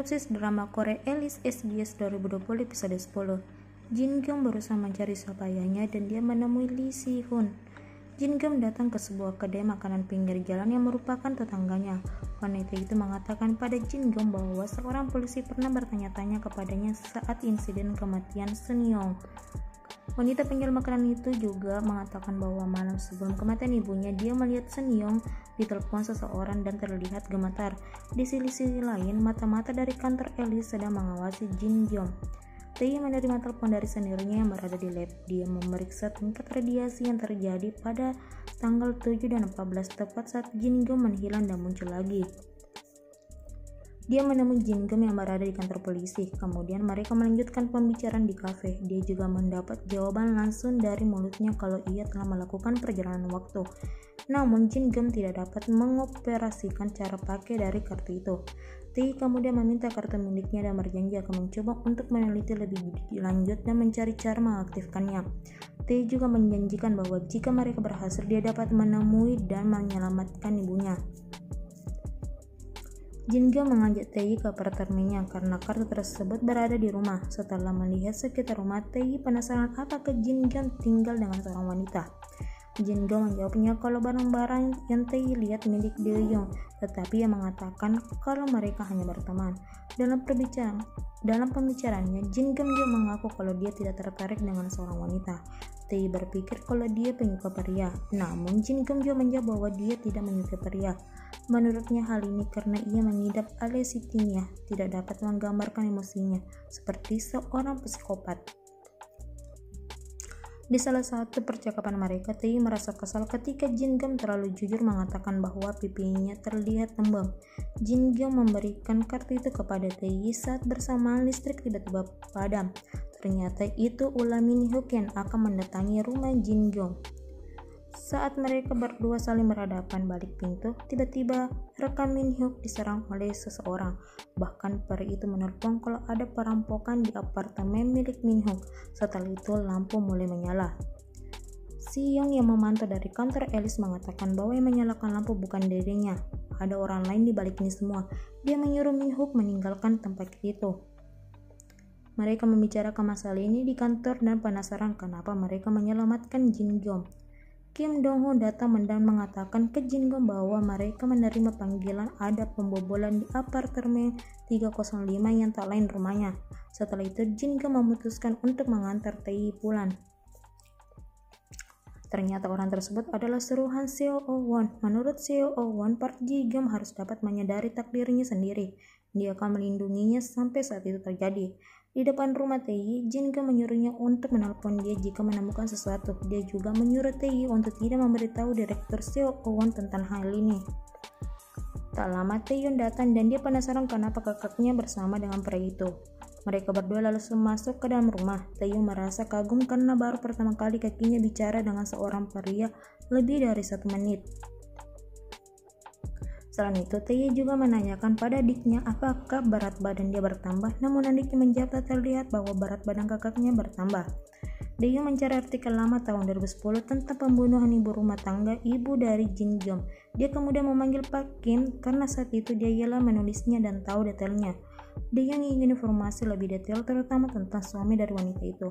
Sinopsis drama Korea Alice SBS 2020 episode 10. Jin Kyung berusaha mencari siapa ayahnya dan dia menemui Lee Si Hoon. Jin Kyung datang ke sebuah kedai makanan pinggir jalan yang merupakan tetangganya. Wanita itu mengatakan pada Jin Kyung bahwa seorang polisi pernah bertanya-tanya kepadanya saat insiden kematian Sun Young. Wanita penjual makanan itu juga mengatakan bahwa malam sebelum kematian ibunya, dia melihat Sun Young ditelepon seseorang dan terlihat gemetar. Di sisi lain, mata-mata dari kantor Alice sedang mengawasi Jin Kyung. Tae menerima telepon dari seniornya yang berada di lab. Dia memeriksa tingkat radiasi yang terjadi pada tanggal 7 dan 14 tepat saat Jin Kyung menghilang dan muncul lagi. Dia menemui Jin Kyung yang berada di kantor polisi. Kemudian mereka melanjutkan pembicaraan di kafe. Dia juga mendapat jawaban langsung dari mulutnya kalau ia telah melakukan perjalanan waktu. Namun Jin Kyung tidak dapat mengoperasikan cara pakai dari kartu itu. Tae kemudian meminta kartu miliknya dan berjanji akan mencoba untuk meneliti lebih lanjut dan mencari cara mengaktifkannya. Tae juga menjanjikan bahwa jika mereka berhasil, dia dapat menemui dan menyelamatkan ibunya. Jin Kyung mengajak Tae ke apartemennya karena kartu tersebut berada di rumah. Setelah melihat sekitar rumah, Tae penasaran apakah Jin Kyung tinggal dengan seorang wanita. Jin Kyung menjawabnya kalau barang-barang yang Tae lihat milik Do Young, tetapi ia mengatakan kalau mereka hanya berteman. Dalam pembicaraannya, Jin Kyung juga mengaku kalau dia tidak tertarik dengan seorang wanita. Tae berpikir kalau dia penyuka pria, namun Jin Kyung juga menjawab bahwa dia tidak menyukai pria. Menurutnya hal ini karena ia mengidap alesitinia, tidak dapat menggambarkan emosinya seperti seorang psikopat. Di salah satu percakapan mereka, Tae merasa kesal ketika Jin Kyung terlalu jujur mengatakan bahwa pipinya terlihat tembem. Jin Kyung memberikan kartu itu kepada Tae saat bersamaan listrik tiba-tiba padam. Ternyata itu ulah Min Hyuk yang akan mendatangi rumah Jin Kyung. Saat mereka berdua saling berhadapan balik pintu, tiba-tiba rekan Min Hyuk diserang oleh seseorang. Bahkan peri itu menelpon kalau ada perampokan di apartemen milik Min Hyuk. Setelah itu lampu mulai menyala. Si Young yang memantau dari kantor Alice mengatakan bahwa yang menyalakan lampu bukan dirinya. Ada orang lain di balik ini semua. Dia menyuruh Min Hyuk meninggalkan tempat itu. Mereka membicarakan masalah ini di kantor dan penasaran kenapa mereka menyelamatkan Jin Kyung. Kim Dong Ho datang dan mengatakan ke Jin Kyung bahwa mereka menerima panggilan ada pembobolan di apartemen 305 yang tak lain rumahnya. Setelah itu Jin Kyung memutuskan untuk mengantar Tae pulang. Ternyata orang tersebut adalah suruhan Seo Oh-won. Menurut Seo Oh-won, Park Ji Gyum harus dapat menyadari takdirnya sendiri. Dia akan melindunginya sampai saat itu terjadi. Di depan rumah Tae, Jin Kyung menyuruhnya untuk menelpon dia jika menemukan sesuatu. Dia juga menyuruh Tae untuk tidak memberitahu direktur Seo Oh-won tentang hal ini. Tak lama Tae datang dan dia penasaran kenapa kakaknya bersama dengan pria itu. Mereka berdua lalu masuk ke dalam rumah. Tae merasa kagum karena baru pertama kali kakinya bicara dengan seorang pria lebih dari 1 menit. Selain itu, Tae juga menanyakan pada adiknya apakah berat badan dia bertambah, namun adiknya menjawab tak terlihat bahwa berat badan kakaknya bertambah. Tae mencari artikel lama tahun 2010 tentang pembunuhan ibu rumah tangga ibu dari Jin Kyung. Dia kemudian memanggil Park Kim karena saat itu dia ialah menulisnya dan tahu detailnya. Dia ingin informasi lebih detail terutama tentang suami dari wanita itu.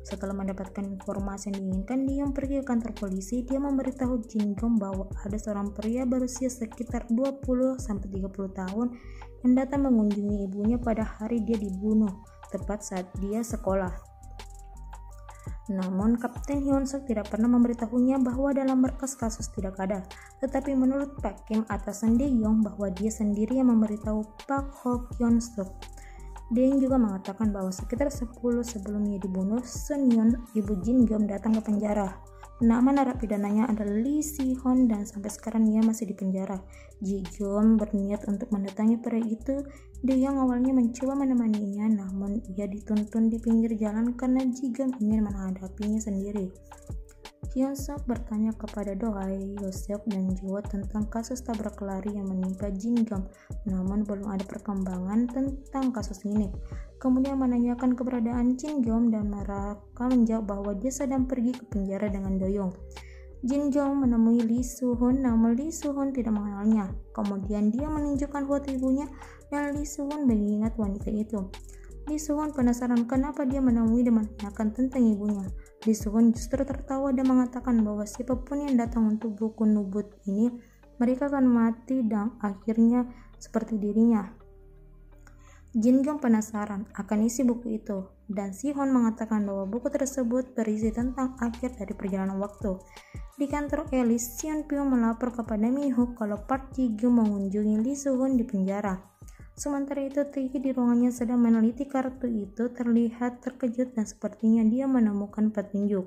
Setelah mendapatkan informasi yang diinginkan, dia pergi ke kantor polisi. Dia memberitahu Jin Kyung bahwa ada seorang pria berusia sekitar 20-30 tahun yang datang mengunjungi ibunya pada hari dia dibunuh, tepat saat dia sekolah. Namun Kapten Hyun Suk tidak pernah memberitahunya bahwa dalam berkas kasus tidak ada. Tetapi menurut Park Kim atasan Dae Young bahwa dia sendiri yang memberitahu Park Ho Hyun Suk. Dae juga mengatakan bahwa sekitar 10 sebelumnya dibunuh, Sun Young, ibu Jin Kyung datang ke penjara. Nama narapidananya adalah Lee Si Hoon dan sampai sekarang ia masih di penjara. Ji Kyung berniat untuk mendatangi pria itu. Dae yang awalnya mencoba menemaninya, namun ia dituntun di pinggir jalan karena Ji Kyung ingin menghadapinya sendiri. Hyun Suk bertanya kepada Do Hae, Yoseok, dan Jo tentang kasus tabrak lari yang menimpa Jin Kyung, namun belum ada perkembangan tentang kasus ini. Kemudian menanyakan keberadaan Jin Kyung dan mereka menjawab bahwa dia sedang pergi ke penjara dengan Do Young. Jin Kyung menemui Lee Soo Hoon, namun Lee Soo Hoon tidak mengenalnya. Kemudian dia menunjukkan foto ibunya dan Lee Soo-won mengingat wanita itu. Lee Soo-won penasaran kenapa dia menemui dan menanyakan tentang ibunya. Lee Soo-won justru tertawa dan mengatakan bahwa siapapun yang datang untuk buku nubut ini, mereka akan mati dan akhirnya seperti dirinya. Jin Gyum penasaran akan isi buku itu, dan Si-hoon mengatakan bahwa buku tersebut berisi tentang akhir dari perjalanan waktu. Di kantor Alice, Seon Pyung melapor kepada Min-hook kalau Park Ji-gyum mengunjungi Lee Soo-hoon di penjara. Sementara itu, Tae-hee di ruangannya sedang meneliti kartu itu terlihat terkejut dan sepertinya dia menemukan petunjuk.